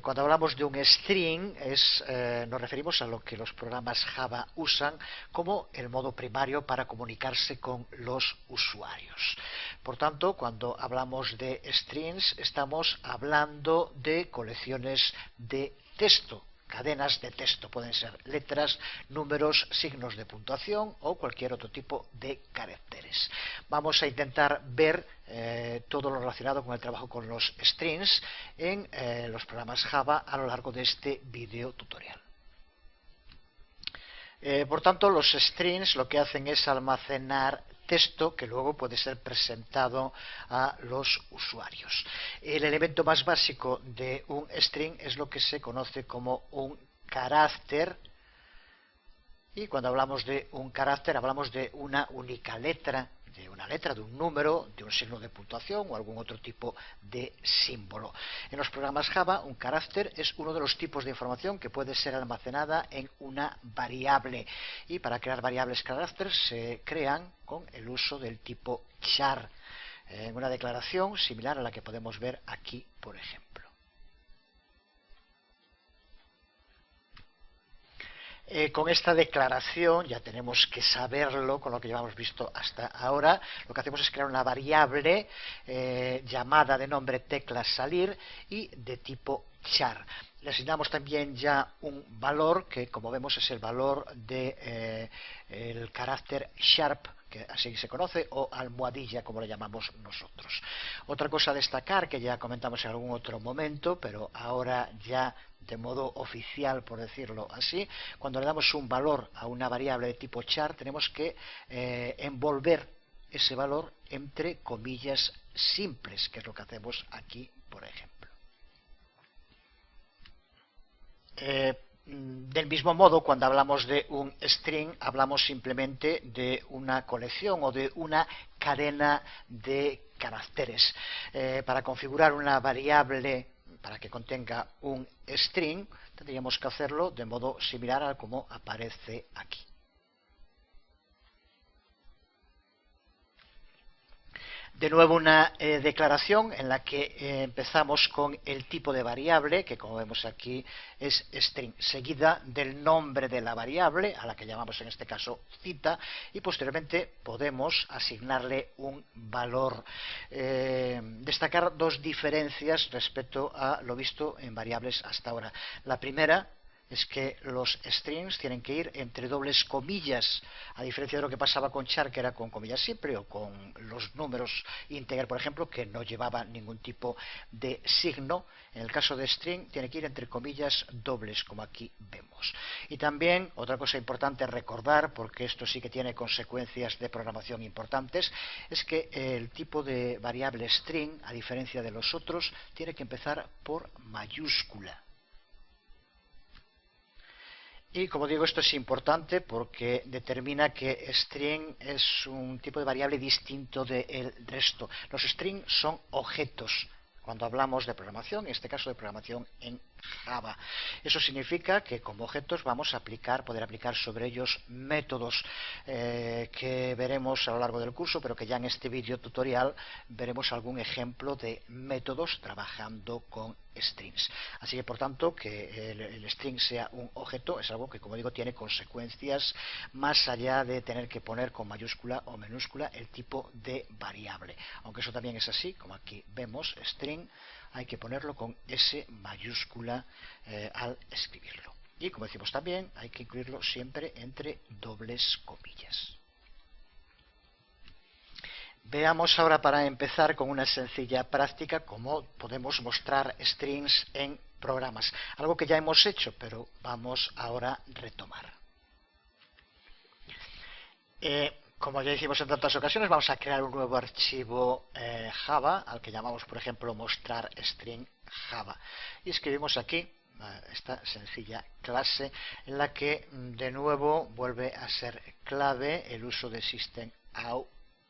Cuando hablamos de un string nos referimos a lo que los programas Java usan como el modo primario para comunicarse con los usuarios. Por tanto, cuando hablamos de strings estamos hablando de colecciones de texto. Cadenas de texto, pueden ser letras, números, signos de puntuación o cualquier otro tipo de caracteres. Vamos a intentar ver todo lo relacionado con el trabajo con los strings en los programas Java a lo largo de este video tutorial. Por tanto, los strings lo que hacen es almacenar texto que luego puede ser presentado a los usuarios. El elemento más básico de un string es lo que se conoce como un carácter, y cuando hablamos de un carácter hablamos de una única letra, de un número, de un signo de puntuación o algún otro tipo de símbolo. En los programas Java, un carácter es uno de los tipos de información que puede ser almacenada en una variable. Y para crear variables carácter se crean con el uso del tipo char, en una declaración similar a la que podemos ver aquí, por ejemplo. Con esta declaración, ya tenemos que saberlo con lo que llevamos visto hasta ahora, lo que hacemos es crear una variable llamada de nombre tecla salir y de tipo char. Le asignamos también ya un valor que, como vemos, es el valor del carácter sharp, que así se conoce, o almohadilla, como le llamamos nosotros. Otra cosa a destacar, que ya comentamos en algún otro momento, pero ahora ya de modo oficial, por decirlo así, cuando le damos un valor a una variable de tipo char, tenemos que envolver ese valor entre comillas simples, que es lo que hacemos aquí, por ejemplo. Del mismo modo, cuando hablamos de un string, hablamos simplemente de una colección o de una cadena de caracteres. Para configurar una variable para que contenga un string, tendríamos que hacerlo de modo similar a como aparece aquí. De nuevo una declaración en la que empezamos con el tipo de variable, que como vemos aquí es string, seguida del nombre de la variable, a la que llamamos en este caso cita, y posteriormente podemos asignarle un valor. Destacar dos diferencias respecto a lo visto en variables hasta ahora. La primera es que los strings tienen que ir entre dobles comillas, a diferencia de lo que pasaba con char, que era con comillas siempre, o con los números integer, por ejemplo, que no llevaba ningún tipo de signo. En el caso de string tiene que ir entre comillas dobles, como aquí vemos. Y también otra cosa importante recordar, porque esto sí que tiene consecuencias de programación importantes, es que el tipo de variable string, a diferencia de los otros, tiene que empezar por mayúscula. Y como digo, esto es importante porque determina que string es un tipo de variable distinto del resto. Los strings son objetos cuando hablamos de programación, en este caso de programación en Java. Eso significa que como objetos vamos a poder aplicar sobre ellos métodos que veremos a lo largo del curso, pero que ya en este vídeo tutorial veremos algún ejemplo de métodos trabajando con strings. Así que por tanto que el string sea un objeto es algo que, como digo, tiene consecuencias más allá de tener que poner con mayúscula o minúscula el tipo de variable, aunque eso también es así, como aquí vemos, string hay que ponerlo con S mayúscula al escribirlo, y como decimos también hay que incluirlo siempre entre dobles comillas. Veamos ahora, para empezar, con una sencilla práctica cómo podemos mostrar strings en programas. Algo que ya hemos hecho, pero vamos ahora a retomar. Como ya hicimos en tantas ocasiones, vamos a crear un nuevo archivo Java, al que llamamos, por ejemplo, mostrar string Java. Y escribimos aquí esta sencilla clase, en la que de nuevo vuelve a ser clave el uso de system out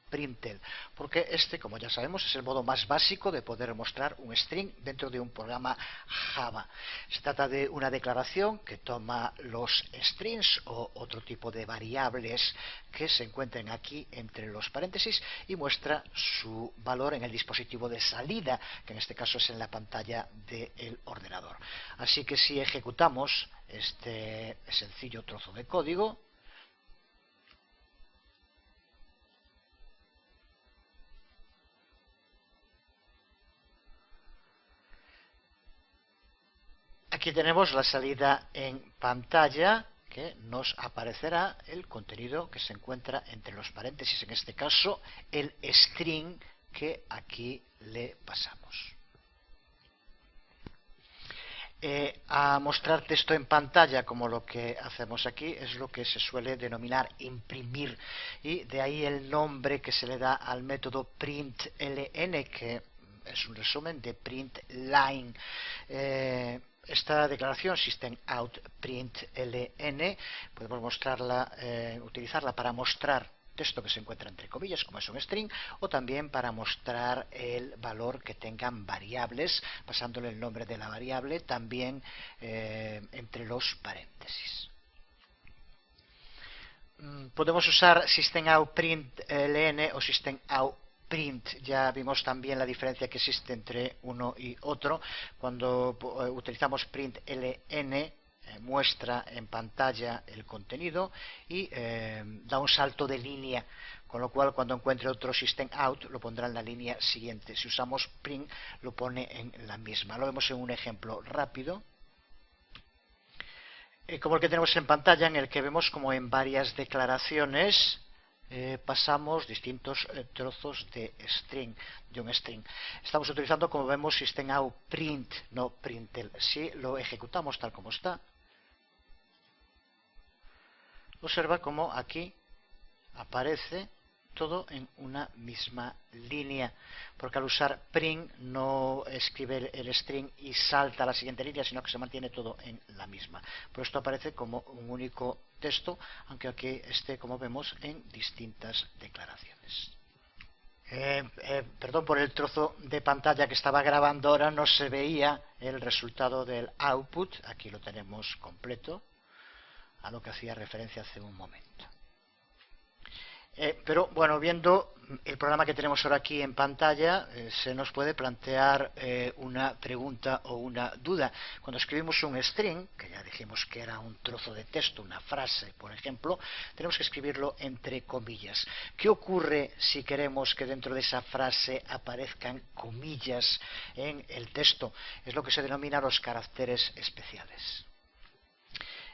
println, porque este, como ya sabemos, es el modo más básico de poder mostrar un string dentro de un programa Java. Se trata de una declaración que toma los strings o otro tipo de variables que se encuentren aquí entre los paréntesis y muestra su valor en el dispositivo de salida, que en este caso es en la pantalla del ordenador. Así que si ejecutamos este sencillo trozo de código, aquí tenemos la salida en pantalla, que nos aparecerá el contenido que se encuentra entre los paréntesis, en este caso el string que aquí le pasamos. A mostrar texto en pantalla, como lo que hacemos aquí, es lo que se suele denominar imprimir, y de ahí el nombre que se le da al método println, que es un resumen de println. Esta declaración systemout.println podemos utilizarla para mostrar texto que se encuentra entre comillas, como es un string, o también para mostrar el valor que tengan variables, pasándole el nombre de la variable también entre los paréntesis. Podemos usar systemout.println o systemout.print. Ya vimos también la diferencia que existe entre uno y otro. Cuando utilizamos println, muestra en pantalla el contenido y da un salto de línea, con lo cual cuando encuentre otro systemout lo pondrá en la línea siguiente. Si usamos print lo pone en la misma. Lo vemos en un ejemplo rápido, como el que tenemos en pantalla, en el que vemos como en varias declaraciones pasamos distintos trozos de un string. Estamos utilizando, como vemos, systemout.print, no println. Si lo ejecutamos tal como está, observa cómo aquí aparece todo en una misma línea, porque al usar print no escribe el string y salta a la siguiente línea, sino que se mantiene todo en la misma. Por esto aparece como un único texto, aunque aquí esté, como vemos, en distintas declaraciones. Perdón por el trozo de pantalla que estaba grabando ahora, no se veía el resultado del output. Aquí lo tenemos completo, a lo que hacía referencia hace un momento. Pero bueno, viendo el programa que tenemos ahora aquí en pantalla, se nos puede plantear una pregunta o una duda. Cuando escribimos un string, que ya dijimos que era un trozo de texto, una frase, por ejemplo, tenemos que escribirlo entre comillas. ¿Qué ocurre si queremos que dentro de esa frase aparezcan comillas en el texto? Es lo que se denomina los caracteres especiales.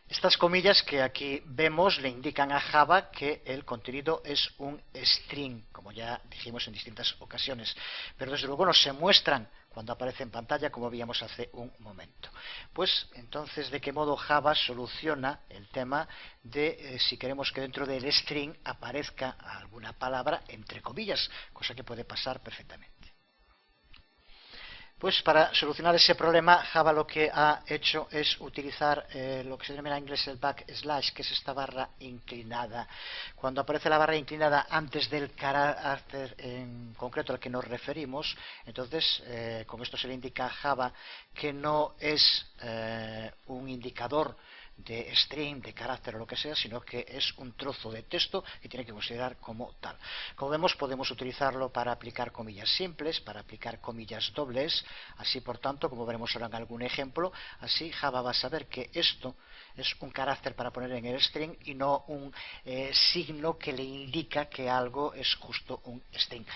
Estas comillas que aquí vemos le indican a Java que el contenido es un string, como ya dijimos en distintas ocasiones, pero desde luego no se muestran cuando aparece en pantalla, como veíamos hace un momento. Pues entonces, ¿de qué modo Java soluciona el tema de si queremos que dentro del string aparezca alguna palabra entre comillas, cosa que puede pasar perfectamente? Pues para solucionar ese problema, Java lo que ha hecho es utilizar lo que se denomina en inglés el backslash, que es esta barra inclinada. Cuando aparece la barra inclinada antes del carácter en concreto al que nos referimos, entonces con esto se le indica a Java que no es un indicador de string, de carácter o lo que sea, sino que es un trozo de texto que tiene que considerar como tal. Como vemos, podemos utilizarlo para aplicar comillas simples, para aplicar comillas dobles, así por tanto, como veremos ahora en algún ejemplo, así Java va a saber que esto es un carácter para poner en el string y no un signo que le indica que algo es justo un string.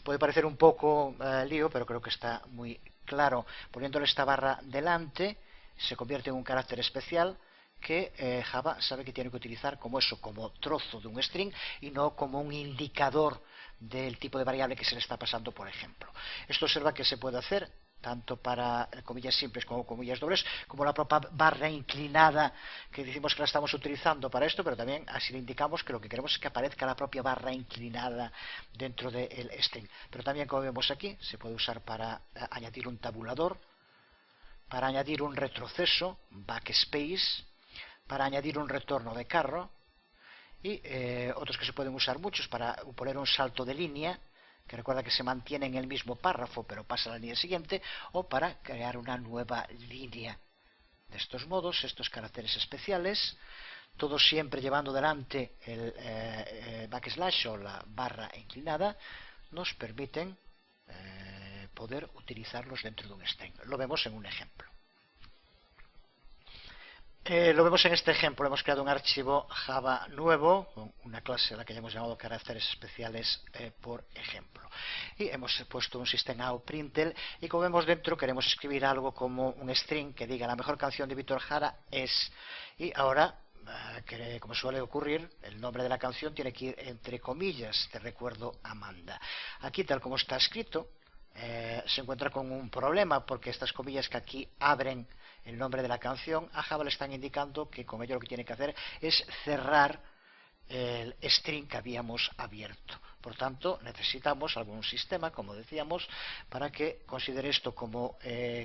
Puede parecer un poco lío, pero creo que está muy claro. Poniéndole esta barra delante, se convierte en un carácter especial que Java sabe que tiene que utilizar como eso, como trozo de un string y no como un indicador del tipo de variable que se le está pasando, por ejemplo. Esto observa que se puede hacer tanto para comillas simples como comillas dobles, como la propia barra inclinada que decimos que la estamos utilizando para esto, pero también así le indicamos que lo que queremos es que aparezca la propia barra inclinada dentro del string. Pero también, como vemos aquí, se puede usar para añadir un tabulador, para añadir un retroceso, backspace, para añadir un retorno de carro y otros que se pueden usar muchos para poner un salto de línea, que recuerda que se mantiene en el mismo párrafo pero pasa a la línea siguiente, o para crear una nueva línea. De estos modos, estos caracteres especiales, todos siempre llevando delante el backslash o la barra inclinada, nos permiten poder utilizarlos dentro de un string. Lo vemos en un ejemplo. Lo vemos en este ejemplo. Hemos creado un archivo Java nuevo, con una clase a la que ya hemos llamado caracteres especiales, por ejemplo. Y hemos puesto un system out println, y como vemos dentro queremos escribir algo como un string que diga la mejor canción de Víctor Jara es. Y ahora, que como suele ocurrir, el nombre de la canción tiene que ir entre comillas, te recuerdo Amanda. Aquí, tal como está escrito, se encuentra con un problema, porque estas comillas que aquí abren el nombre de la canción, a Java le están indicando que con ello lo que tiene que hacer es cerrar el string que habíamos abierto. Por tanto, necesitamos algún sistema, como decíamos, para que considere esto como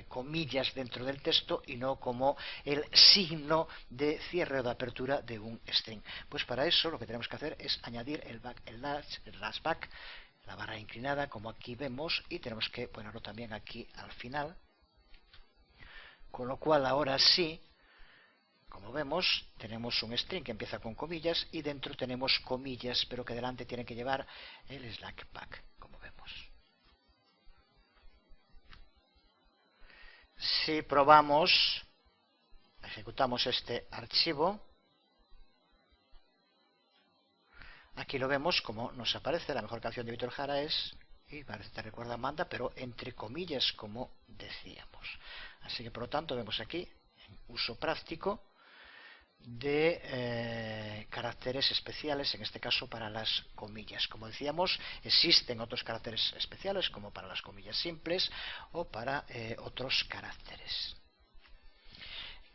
comillas dentro del texto y no como el signo de cierre o de apertura de un string. Pues para eso lo que tenemos que hacer es añadir el back, la barra inclinada, como aquí vemos, y tenemos que ponerlo también aquí al final. Con lo cual ahora sí, como vemos, tenemos un string que empieza con comillas y dentro tenemos comillas, pero que delante tiene que llevar el slackback, como vemos. Si probamos, ejecutamos este archivo, aquí lo vemos como nos aparece la mejor canción de Víctor Jara es, y parece que te recuerda a Amanda, pero entre comillas, como decíamos. Así que por lo tanto vemos aquí en uso práctico de caracteres especiales, en este caso para las comillas. Como decíamos, existen otros caracteres especiales como para las comillas simples o para otros caracteres.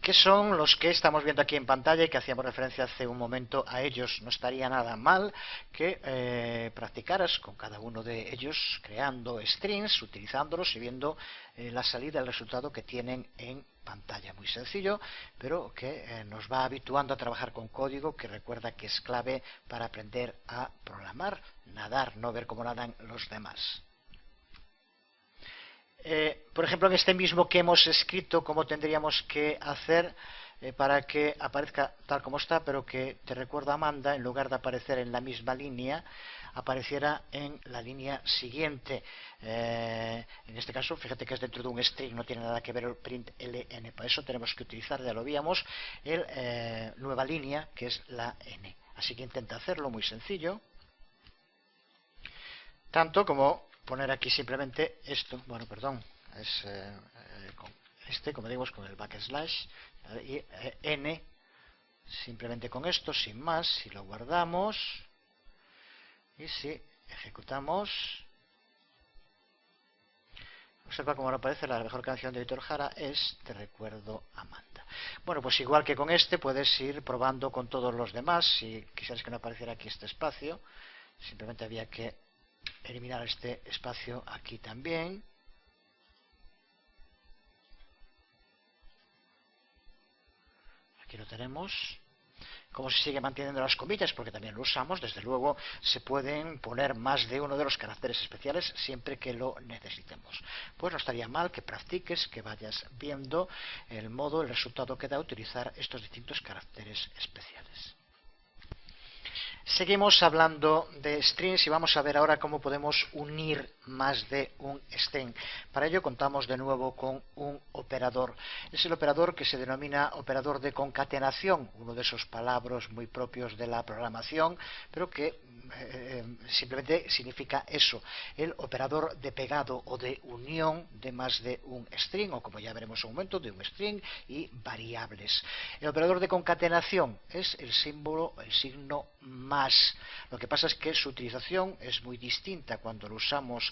¿Qué son los que estamos viendo aquí en pantalla y que hacíamos referencia hace un momento a ellos? No estaría nada mal que practicaras con cada uno de ellos creando strings, utilizándolos y viendo la salida, el resultado que tienen en pantalla. Muy sencillo, pero que nos va habituando a trabajar con código, que recuerda que es clave para aprender a programar, nadar, no ver cómo nadan los demás. Por ejemplo, en este mismo que hemos escrito, cómo tendríamos que hacer para que aparezca tal como está, pero que te recuerda Amanda, en lugar de aparecer en la misma línea, apareciera en la línea siguiente. En este caso, fíjate que es dentro de un string, no tiene nada que ver el print ln. Para eso tenemos que utilizar, ya lo veíamos, el nueva línea, que es la n. Así que intenta hacerlo, muy sencillo. Tanto como poner aquí simplemente esto, bueno, perdón, es con este, como digo, con el backslash y n, simplemente con esto, sin más. Si lo guardamos y si ejecutamos, observa cómo aparece la mejor canción de Víctor Jara es Te recuerdo Amanda. Bueno, pues igual que con este puedes ir probando con todos los demás. Si quisieras que no apareciera aquí este espacio, simplemente había que eliminar este espacio aquí también. Aquí lo tenemos. Como se sigue manteniendo las comillas, porque también lo usamos, desde luego se pueden poner más de uno de los caracteres especiales siempre que lo necesitemos. Pues no estaría mal que practiques, que vayas viendo el modo, el resultado que da utilizar estos distintos caracteres especiales. Seguimos hablando de strings y vamos a ver ahora cómo podemos unir más de un string. Para ello contamos de nuevo con un operador. Es el operador que se denomina operador de concatenación, uno de esos palabras muy propios de la programación, pero que simplemente significa eso, el operador de pegado o de unión de más de un string, o como ya veremos un momento, de un string y variables. El operador de concatenación es el símbolo, el signo más. Lo que pasa es que su utilización es muy distinta cuando lo usamos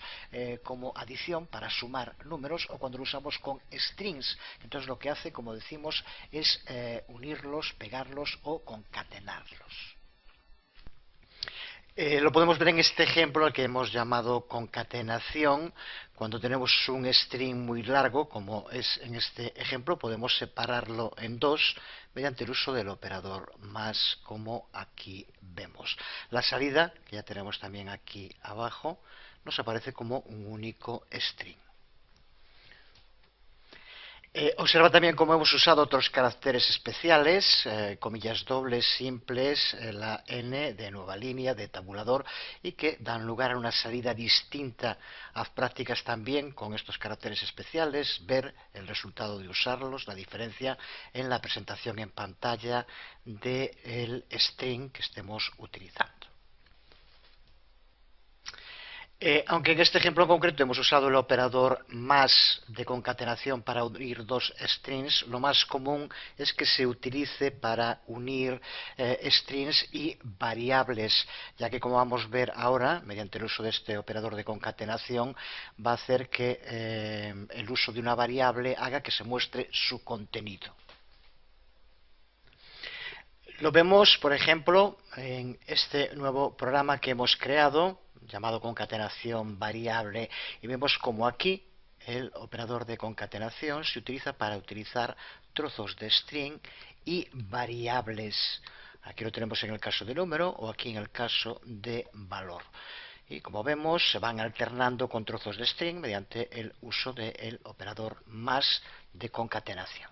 como adición para sumar números o cuando lo usamos con strings. Entonces lo que hace, como decimos, es unirlos, pegarlos o concatenarlos. Lo podemos ver en este ejemplo que hemos llamado concatenación. Cuando tenemos un string muy largo, como es en este ejemplo, podemos separarlo en dos mediante el uso del operador más, como aquí vemos. La salida, que ya tenemos también aquí abajo, nos aparece como un único string. Observa también cómo hemos usado otros caracteres especiales, comillas dobles, simples, la n de nueva línea, de tabulador, y que dan lugar a una salida distinta. Haz prácticas también con estos caracteres especiales, ver el resultado de usarlos, la diferencia en la presentación en pantalla del string que estemos utilizando. Aunque en este ejemplo en concreto hemos usado el operador más de concatenación para unir dos strings, lo más común es que se utilice para unir strings y variables, ya que como vamos a ver ahora, mediante el uso de este operador de concatenación, va a hacer que el uso de una variable haga que se muestre su contenido. Lo vemos, por ejemplo, en este nuevo programa que hemos creado, llamado concatenación variable, y vemos como aquí el operador de concatenación se utiliza para utilizar trozos de string y variables. Aquí lo tenemos en el caso de número o aquí en el caso de valor. Y como vemos, se van alternando con trozos de string mediante el uso del operador más de concatenación.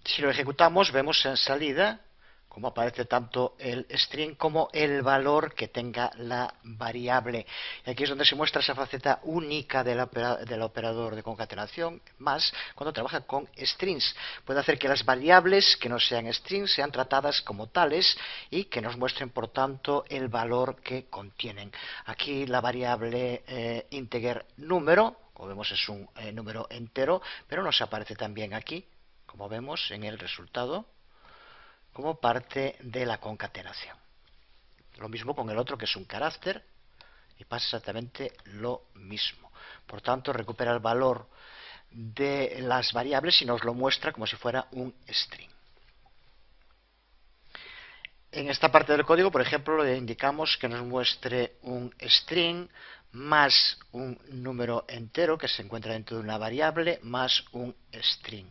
Si lo ejecutamos, vemos en salida cómo aparece tanto el string como el valor que tenga la variable. Y aquí es donde se muestra esa faceta única del operador de concatenación, más cuando trabaja con strings. Puede hacer que las variables que no sean strings sean tratadas como tales y que nos muestren, por tanto, el valor que contienen. Aquí la variable integer número, como vemos es un número entero, pero nos aparece también aquí, como vemos en el resultado, como parte de la concatenación. Lo mismo con el otro, que es un carácter, y pasa exactamente lo mismo. Por tanto, recupera el valor de las variables y nos lo muestra como si fuera un string. En esta parte del código, por ejemplo, le indicamos que nos muestre un string más un número entero que se encuentra dentro de una variable más un string.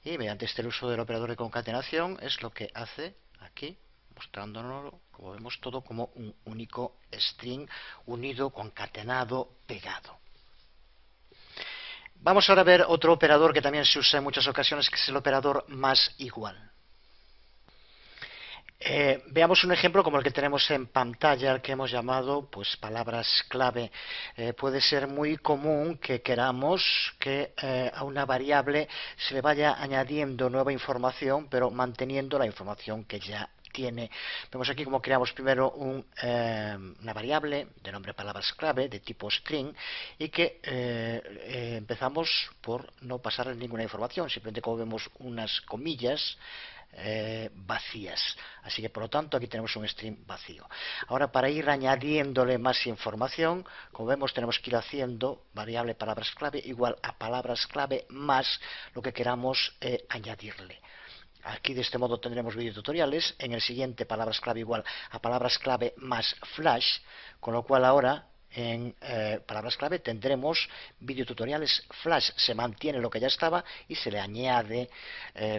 Y mediante este uso del operador de concatenación es lo que hace aquí, mostrándonos, como vemos, todo como un único string unido, concatenado, pegado. Vamos ahora a ver otro operador que también se usa en muchas ocasiones, que es el operador más igual. Veamos un ejemplo como el que tenemos en pantalla, el que hemos llamado pues palabras clave. Puede ser muy común que queramos que a una variable se le vaya añadiendo nueva información, pero manteniendo la información que ya tiene. Vemos aquí cómo creamos primero una variable de nombre palabras clave de tipo string y que empezamos por no pasarle ninguna información, simplemente como vemos unas comillas vacías. Así que por lo tanto aquí tenemos un string vacío. Ahora, para ir añadiéndole más información, como vemos, tenemos que ir haciendo variable palabras clave igual a palabras clave más lo que queramos añadirle. Aquí de este modo tendremos videotutoriales. En el siguiente, palabras clave igual a palabras clave más flash, con lo cual ahora en palabras clave tendremos videotutoriales flash. Se mantiene lo que ya estaba y se le añade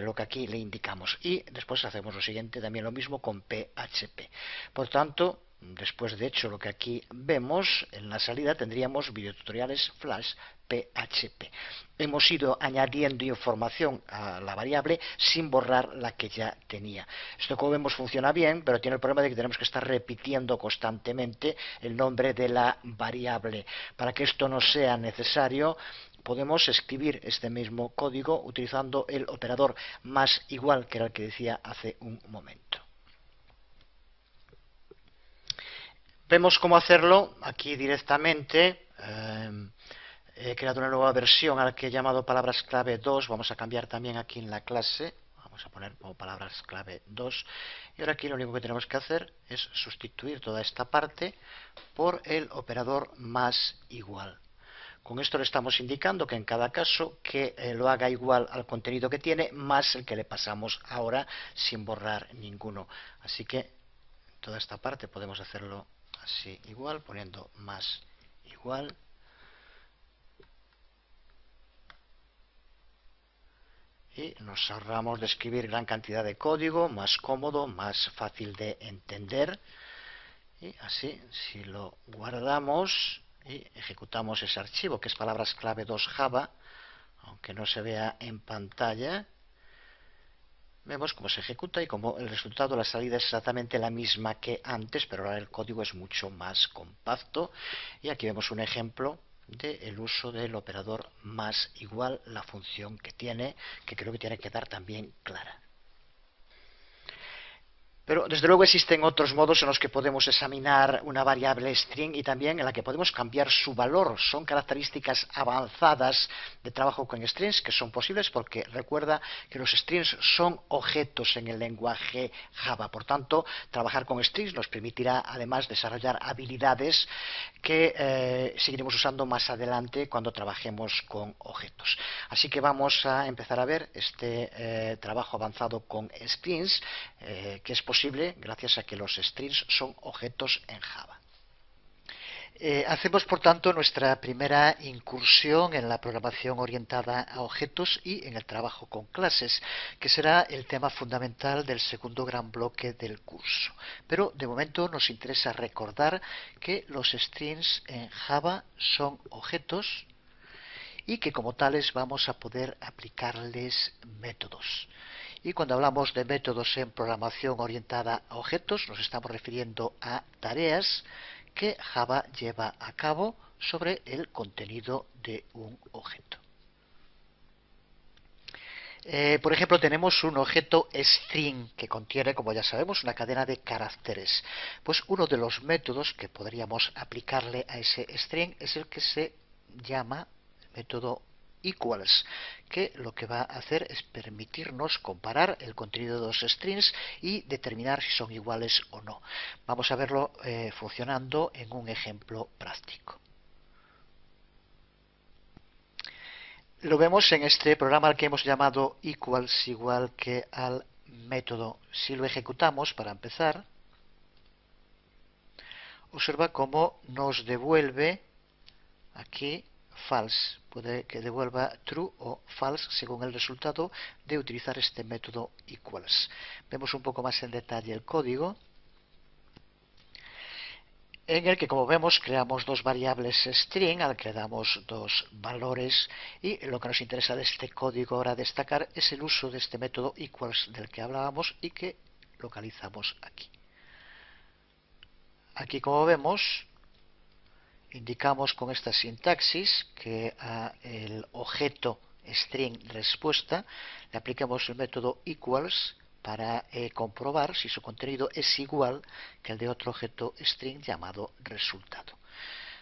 lo que aquí le indicamos. Y después hacemos lo siguiente, también lo mismo con PHP. Por tanto, después de hecho lo que aquí vemos, en la salida tendríamos videotutoriales flash PHP. Hemos ido añadiendo información a la variable sin borrar la que ya tenía. Esto, como vemos, funciona bien, pero tiene el problema de que tenemos que estar repitiendo constantemente el nombre de la variable. Para que esto no sea necesario, podemos escribir este mismo código utilizando el operador más igual, que era el que decía hace un momento. Vemos cómo hacerlo aquí directamente. He creado una nueva versión a la que he llamado palabras clave 2. Vamos a cambiar también aquí en la clase. Vamos a poner como palabras clave 2. Y ahora aquí lo único que tenemos que hacer es sustituir toda esta parte por el operador más igual. Con esto le estamos indicando que en cada caso que lo haga igual al contenido que tiene más el que le pasamos ahora sin borrar ninguno. Así que toda esta parte podemos hacerlo así igual, poniendo más igual. Y nos ahorramos de escribir gran cantidad de código, más cómodo, más fácil de entender. Y así, si lo guardamos y ejecutamos ese archivo, que es palabras clave 2 Java, aunque no se vea en pantalla, vemos cómo se ejecuta y como el resultado, la salida es exactamente la misma que antes, pero ahora el código es mucho más compacto. Y aquí vemos un ejemplo del uso del operador más igual, la función que tiene, que creo que tiene que quedar también clara. Pero desde luego existen otros modos en los que podemos examinar una variable string y también en la que podemos cambiar su valor. Son características avanzadas de trabajo con strings que son posibles porque recuerda que los strings son objetos en el lenguaje Java. Por tanto, trabajar con strings nos permitirá además desarrollar habilidades que seguiremos usando más adelante cuando trabajemos con objetos. Así que vamos a empezar a ver este trabajo avanzado con strings, que es posible gracias a que los strings son objetos en Java. Hacemos por tanto nuestra primera incursión en la programación orientada a objetos y en el trabajo con clases, que será el tema fundamental del segundo gran bloque del curso. Pero de momento nos interesa recordar que los strings en Java son objetos y que como tales vamos a poder aplicarles métodos. Y cuando hablamos de métodos en programación orientada a objetos, nos estamos refiriendo a tareas que Java lleva a cabo sobre el contenido de un objeto. Por ejemplo, tenemos un objeto string que contiene, como ya sabemos, una cadena de caracteres. Pues uno de los métodos que podríamos aplicarle a ese string es el que se llama método equals, que lo que va a hacer es permitirnos comparar el contenido de los strings y determinar si son iguales o no. Vamos a verlo funcionando en un ejemplo práctico. Lo vemos en este programa al que hemos llamado equals, igual que al método. Si lo ejecutamos para empezar, observa cómo nos devuelve aquí false. Puede que devuelva true o false según el resultado de utilizar este método equals. Vemos un poco más en detalle el código, en el que, como vemos, creamos dos variables string al que le damos dos valores, y lo que nos interesa de este código ahora destacar es el uso de este método equals del que hablábamos y que localizamos aquí. Aquí, como vemos, indicamos con esta sintaxis que al objeto string respuesta le apliquemos el método equals para comprobar si su contenido es igual que el de otro objeto string llamado resultado.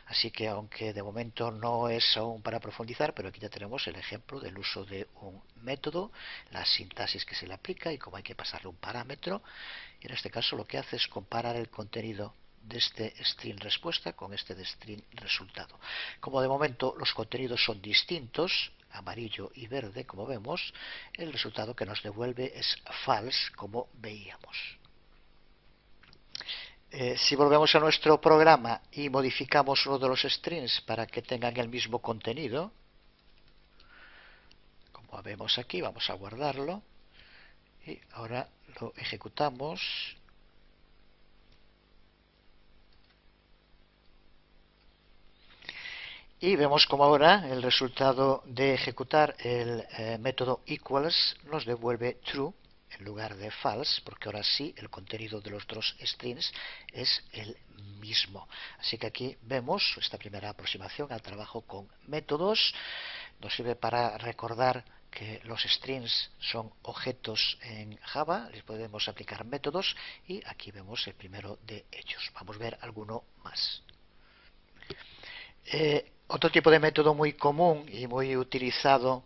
Así que, aunque de momento no es aún para profundizar, pero aquí ya tenemos el ejemplo del uso de un método, la sintaxis que se le aplica y cómo hay que pasarle un parámetro. Y en este caso lo que hace es comparar el contenido de este string respuesta con este de string resultado. Como de momento los contenidos son distintos, amarillo y verde, como vemos, el resultado que nos devuelve es false, como veíamos. Si volvemos a nuestro programa y modificamos uno de los strings para que tengan el mismo contenido, como vemos aquí, vamos a guardarlo y ahora lo ejecutamos. Y vemos como ahora el resultado de ejecutar el método equals nos devuelve true en lugar de false, porque ahora sí el contenido de los dos strings es el mismo. Así que aquí vemos esta primera aproximación al trabajo con métodos. Nos sirve para recordar que los strings son objetos en Java, les podemos aplicar métodos y aquí vemos el primero de ellos. Vamos a ver alguno más. Otro tipo de método muy común y muy utilizado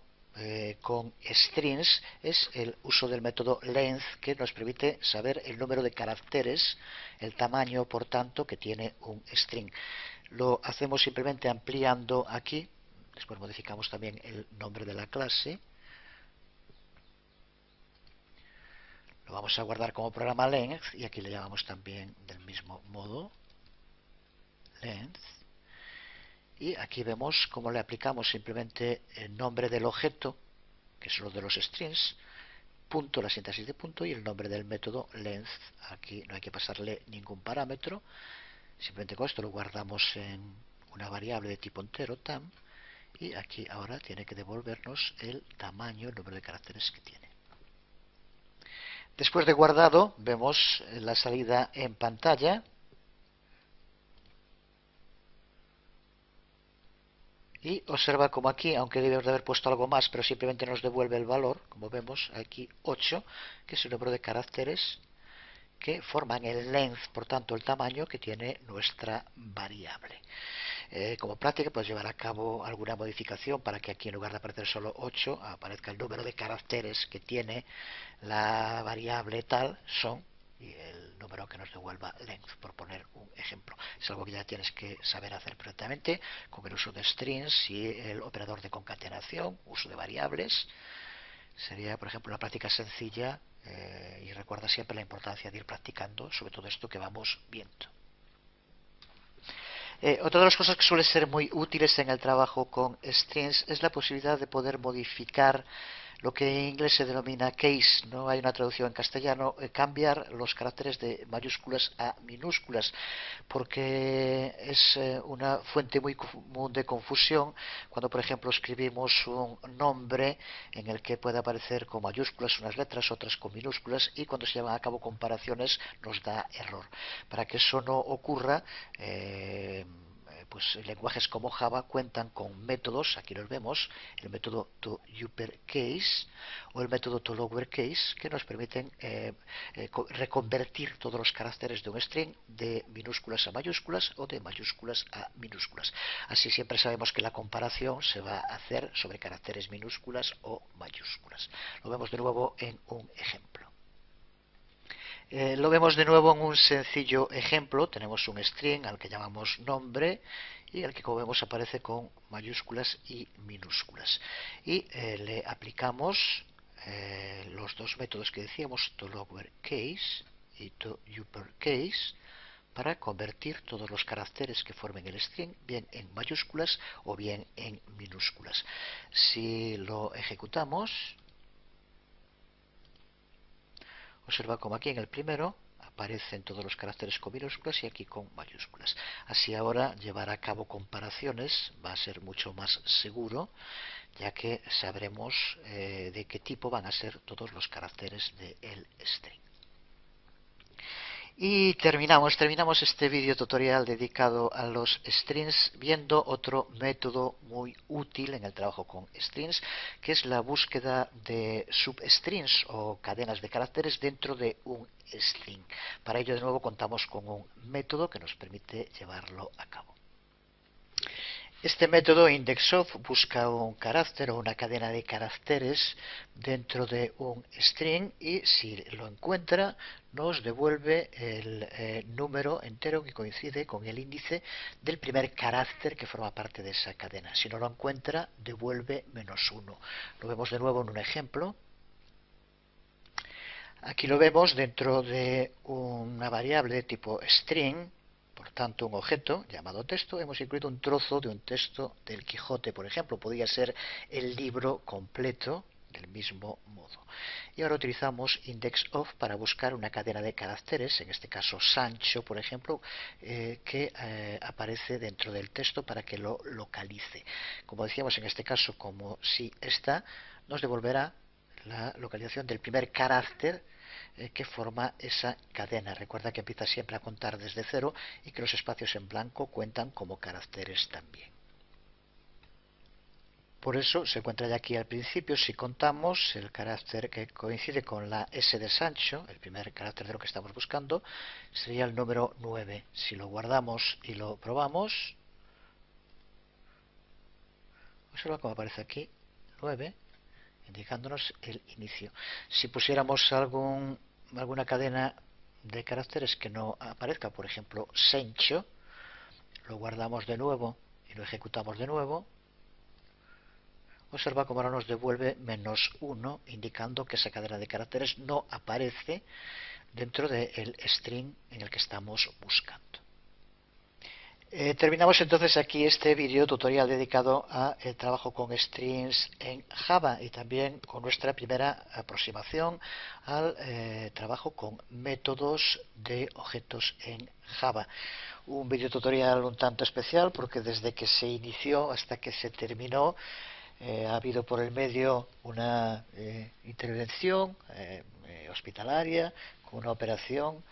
con strings es el uso del método length, que nos permite saber el número de caracteres, el tamaño, por tanto, que tiene un string. Lo hacemos simplemente ampliando aquí Después modificamos también el nombre de la clase. Lo vamos a guardar como programa length y aquí le llamamos también del mismo modo length. Y aquí vemos cómo le aplicamos simplemente el nombre del objeto, que es lo de los strings, punto, la sintaxis de punto, y el nombre del método length. Aquí no hay que pasarle ningún parámetro, simplemente con esto lo guardamos en una variable de tipo entero, tam, y aquí ahora tiene que devolvernos el tamaño, el número de caracteres que tiene. Después de guardado, vemos la salida en pantalla. Y observa como aquí, aunque debemos de haber puesto algo más, pero simplemente nos devuelve el valor, como vemos aquí 8, que es el número de caracteres que forman el length, por tanto el tamaño que tiene nuestra variable. Como práctica puedes llevar a cabo alguna modificación para que aquí en lugar de aparecer solo 8 aparezca el número de caracteres que tiene la variable tal, son, y el número que nos devuelva length, por poner un ejemplo. Es algo que ya tienes que saber hacer perfectamente con el uso de strings y el operador de concatenación, uso de variables. Sería, por ejemplo, una práctica sencilla, y recuerda siempre la importancia de ir practicando sobre todo esto que vamos viendo. Otra de las cosas que suele ser muy útiles en el trabajo con strings es la posibilidad de poder modificar lo que en inglés se denomina case, no hay una traducción en castellano, cambiar los caracteres de mayúsculas a minúsculas, porque es una fuente muy común de confusión cuando, por ejemplo, escribimos un nombre en el que puede aparecer con mayúsculas unas letras, otras con minúsculas, y cuando se llevan a cabo comparaciones nos da error. Para que eso no ocurra, pues lenguajes como Java cuentan con métodos, aquí los vemos, el método toUpperCase o el método toLowerCase, que nos permiten reconvertir todos los caracteres de un string de minúsculas a mayúsculas o de mayúsculas a minúsculas. Así siempre sabemos que la comparación se va a hacer sobre caracteres minúsculas o mayúsculas. Lo vemos de nuevo en un ejemplo. Lo vemos de nuevo en un sencillo ejemplo. Tenemos un string al que llamamos nombre y al que, como vemos, aparece con mayúsculas y minúsculas. Y le aplicamos los dos métodos que decíamos, toLowerCase y toUpperCase, para convertir todos los caracteres que formen el string bien en mayúsculas o bien en minúsculas. Si lo ejecutamos, observa como aquí en el primero aparecen todos los caracteres con minúsculas y aquí con mayúsculas. Así ahora llevar a cabo comparaciones va a ser mucho más seguro, ya que sabremos de qué tipo van a ser todos los caracteres del string. Y terminamos este vídeo tutorial dedicado a los strings viendo otro método muy útil en el trabajo con strings, que es la búsqueda de substrings o cadenas de caracteres dentro de un string. Para ello, de nuevo, contamos con un método que nos permite llevarlo a cabo. Este método indexOf busca un carácter o una cadena de caracteres dentro de un string y si lo encuentra nos devuelve el número entero que coincide con el índice del primer carácter que forma parte de esa cadena. Si no lo encuentra, devuelve -1. Lo vemos de nuevo en un ejemplo. Aquí lo vemos dentro de una variable de tipo string. Por tanto, un objeto llamado texto, hemos incluido un trozo de un texto del Quijote, por ejemplo. Podría ser el libro completo del mismo modo. Y ahora utilizamos indexOf para buscar una cadena de caracteres, en este caso Sancho, por ejemplo, que aparece dentro del texto para que lo localice. Como decíamos, en este caso, como si está, nos devolverá la localización del primer carácter que forma esa cadena. Recuerda que empieza siempre a contar desde cero y que los espacios en blanco cuentan como caracteres también. Por eso se encuentra ya aquí al principio, si contamos el carácter que coincide con la S de Sancho, el primer carácter de lo que estamos buscando, sería el número 9. Si lo guardamos y lo probamos, observa cómo aparece aquí 9, indicándonos el inicio. Si pusiéramos alguna cadena de caracteres que no aparezca, por ejemplo Sencho, lo guardamos de nuevo y lo ejecutamos de nuevo, observa cómo ahora nos devuelve -1, indicando que esa cadena de caracteres no aparece dentro del string en el que estamos buscando. Terminamos entonces aquí este video tutorial dedicado al trabajo con strings en Java y también con nuestra primera aproximación al trabajo con métodos de objetos en Java. Un video tutorial un tanto especial porque desde que se inició hasta que se terminó ha habido por el medio una intervención hospitalaria con una operación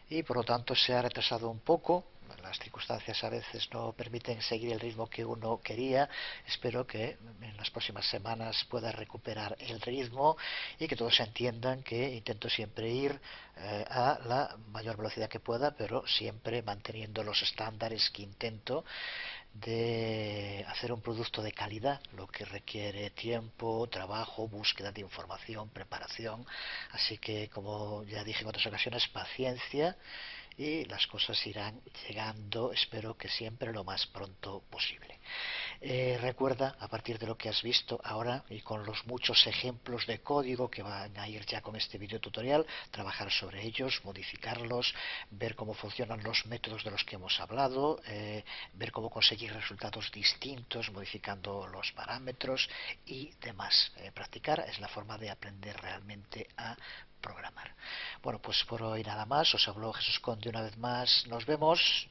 y por lo tanto se ha retrasado un poco. Las circunstancias a veces no permiten seguir el ritmo que uno quería. Espero que en las próximas semanas pueda recuperar el ritmo y que todos entiendan que intento siempre ir a la mayor velocidad que pueda, pero siempre manteniendo los estándares que intento de hacer un producto de calidad, lo que requiere tiempo, trabajo, búsqueda de información, preparación. Así que, como ya dije en otras ocasiones, paciencia y las cosas irán llegando, espero que siempre lo más pronto posible. Recuerda, a partir de lo que has visto ahora y con los muchos ejemplos de código que van a ir ya con este video tutorial, trabajar sobre ellos, modificarlos, ver cómo funcionan los métodos de los que hemos hablado, ver cómo conseguir resultados distintos modificando los parámetros y demás. Practicar es la forma de aprender realmente a programar. Bueno, pues por hoy nada más. Os habló Jesús Conde una vez más. Nos vemos.